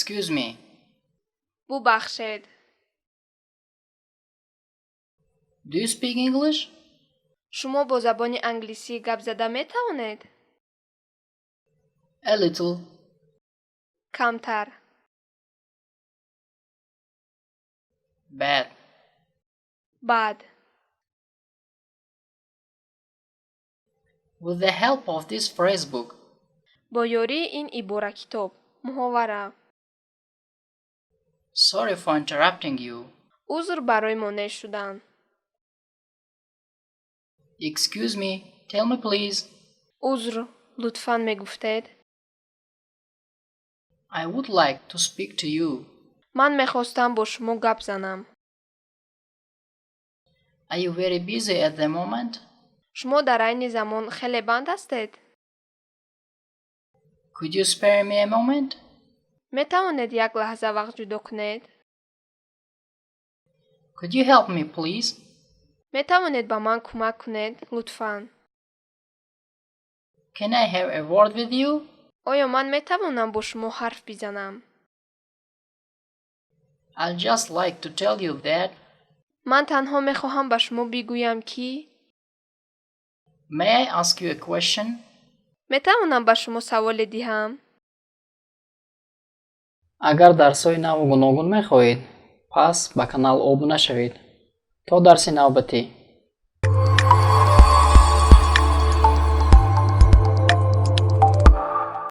Excuse me. бубахшед. Do you speak English? шумо бо забони англисӣ гап зада метавонед? A little. камтар. Bad. бад. With the help of this phrase book, бо ёрии ин ибора-китоб муҳовара. sorry for interrupting you. узр барои монеъ шудан. Excuse me, tell me please. узр, лутфан мегуфтед? I would like to speak to you. ман мехостам бо шумо гап занам. Are you very busy at the moment? шумо дар айни замон хеле банд ҳастед? Could you spare me a moment? метавонед як лаҳза вақт ҷудо кунед? Could you help me please? метавонед ба ман кӯмак кунед, лутфан? Can I have a word with you? оё ман метавонам бо шумо ҳарф бизанам? I'll just like to tell you that. ман танҳо мехоҳам ба шумо бигӯям ки May I ask you a question? метавонам ба шумо саволе диҳам? Агар дарсҳои наву гуногун мехоҳед, пас ба канал обуна шавед. То дарси навбатӣ.